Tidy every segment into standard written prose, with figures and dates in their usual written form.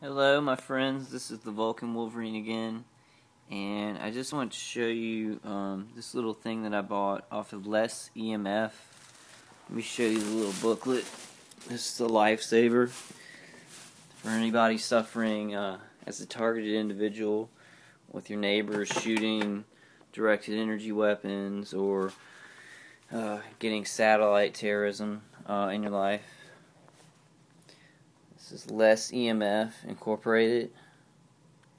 Hello my friends, this is the Vulcan Wolverine again, and I just want to show you this little thing that I bought off of Less EMF. Let me show you the little booklet. This is a lifesaver for anybody suffering as a targeted individual with your neighbors shooting directed energy weapons or getting satellite terrorism in your life. This is Less EMF Incorporated.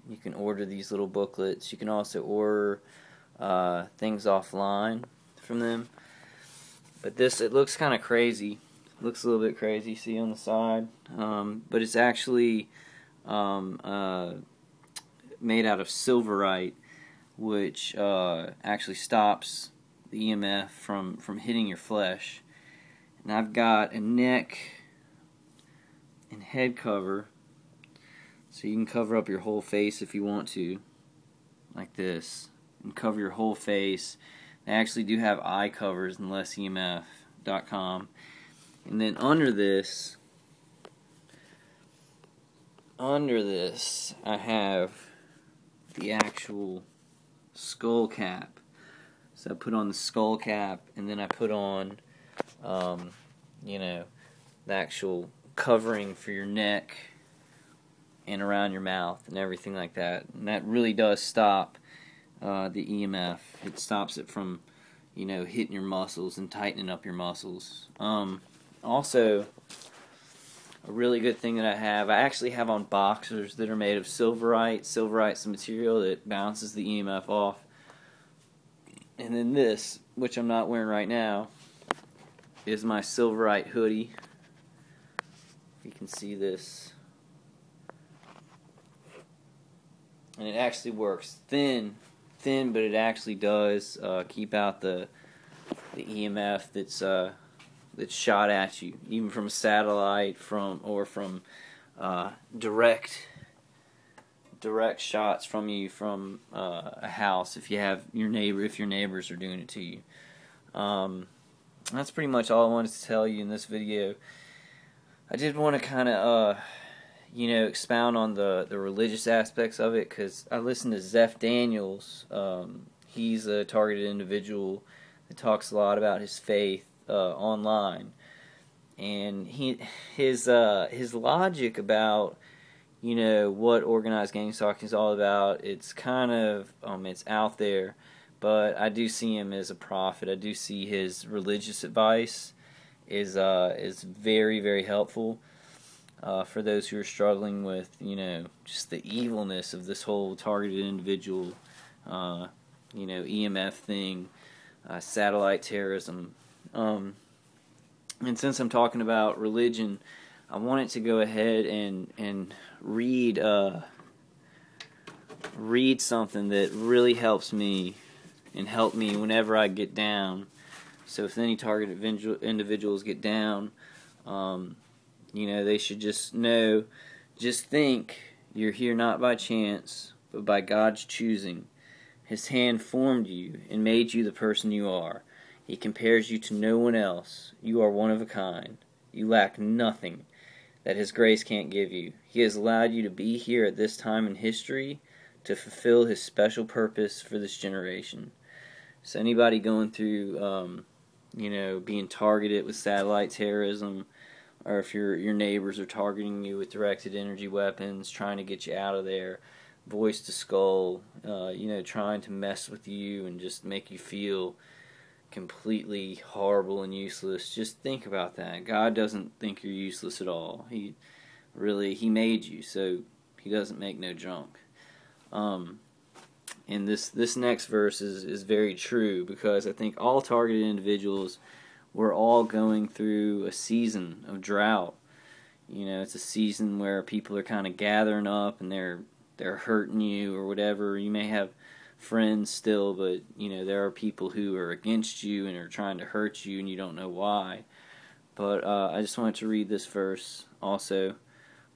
You can order these little booklets. You can also order things offline from them. But this, it looks kind of crazy. It looks a little bit crazy, see on the side. But it's actually made out of silverite, which actually stops the EMF from hitting your flesh. And I've got a neck and head cover, so you can cover up your whole face if you want to, like this, and cover your whole face. They actually do have eye covers in lessemf.com. And then under this I have the actual skull cap. So I put on the skull cap, and then I put on the actual covering for your neck and around your mouth and everything like that. And that really does stop the EMF. It stops it from, hitting your muscles and tightening up your muscles. Also, a really good thing that I actually have on boxers that are made of silverite. Silverite's the material that bounces the EMF off. And then this, which I'm not wearing right now, is my silverite hoodie. You can see this, and it actually works. Thin, but it actually does keep out the EMF that's shot at you, even from a satellite, from direct shots from you from a house. If your neighbors are doing it to you. That's pretty much all I wanted to tell you in this video. I did want to kind of, expound on the religious aspects of it, because I listened to Zeph Daniels. He's a targeted individual that talks a lot about his faith online, and his logic about what organized gang stalking is all about. It's kind of it's out there, but I do see him as a prophet. I do see his religious advice is very, very helpful for those who are struggling with just the evilness of this whole targeted individual EMF thing, satellite terrorism. And since I'm talking about religion, I wanted to go ahead and read something that really helps me and help me whenever I get down. So if any targeted individuals get down, they should just know, just think, you're here not by chance, but by God's choosing. His hand formed you and made you the person you are. He compares you to no one else. You are one of a kind. You lack nothing that His grace can't give you. He has allowed you to be here at this time in history to fulfill His special purpose for this generation. So anybody going through being targeted with satellite terrorism, or if your neighbors are targeting you with directed energy weapons, trying to get you out of there, voice to skull, trying to mess with you and just make you feel completely horrible and useless, just think about that. God doesn't think you're useless at all. He made you, so He doesn't make no junk. And this next verse is very true, because I think all targeted individuals, we're all going through a season of drought. It's a season where people are kind of gathering up and they're hurting you or whatever. You may have friends still, but there are people who are against you and are trying to hurt you, and you don't know why. But I just wanted to read this verse also.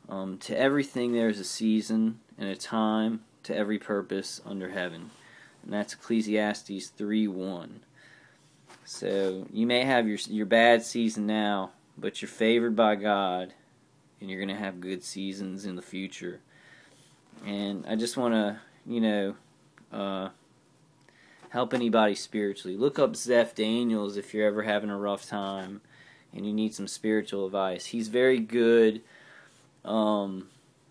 To everything there is a season and a time, to every purpose under heaven. And that's Ecclesiastes 3:1. So you may have your bad season now, but you're favored by God and you're going to have good seasons in the future. And I just want to, you know, help anybody spiritually. Look up Zeph Daniels if you're ever having a rough time and you need some spiritual advice. He's very good.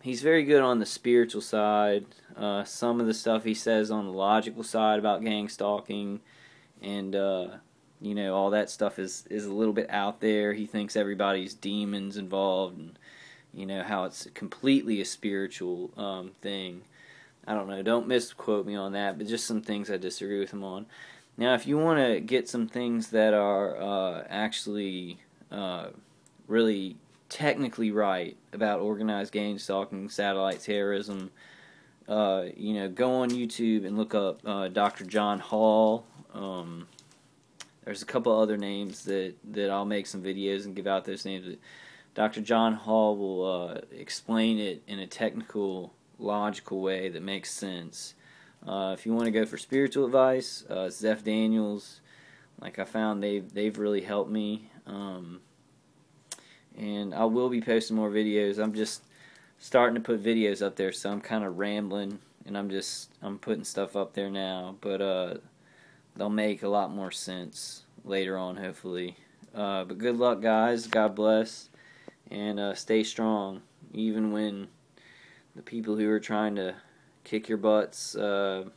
He's very good on the spiritual side. Some of the stuff he says on the logical side about gang stalking and you know, all that stuff is a little bit out there. He thinks everybody's demons involved, and you know how it's completely a spiritual thing. I don't know. Don't misquote me on that, but just some things I disagree with him on. Now, if you want to get some things that are actually really technically right about organized gang stalking, satellite terrorism, you know, go on YouTube and look up Dr. John Hall. There's a couple other names that I'll make some videos and give out those names. But Dr. John Hall will explain it in a technical, logical way that makes sense. If you want to go for spiritual advice, Zeph Daniels, like I found they've really helped me. And I will be posting more videos. I'm just starting to put videos up there, so I'm kind of rambling, and I'm putting stuff up there now. But they'll make a lot more sense later on, hopefully. But good luck, guys. God bless. And stay strong, even when the people who are trying to kick your butts, you know,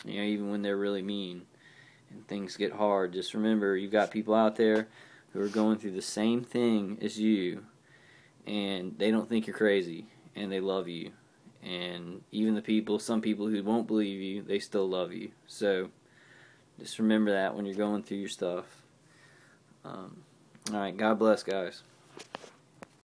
even when they're really mean and things get hard. Just remember, you've got people out there who are going through the same thing as you, and they don't think you're crazy, and they love you. And even some people who won't believe you, they still love you. So just remember that when you're going through your stuff. Alright, God bless, guys.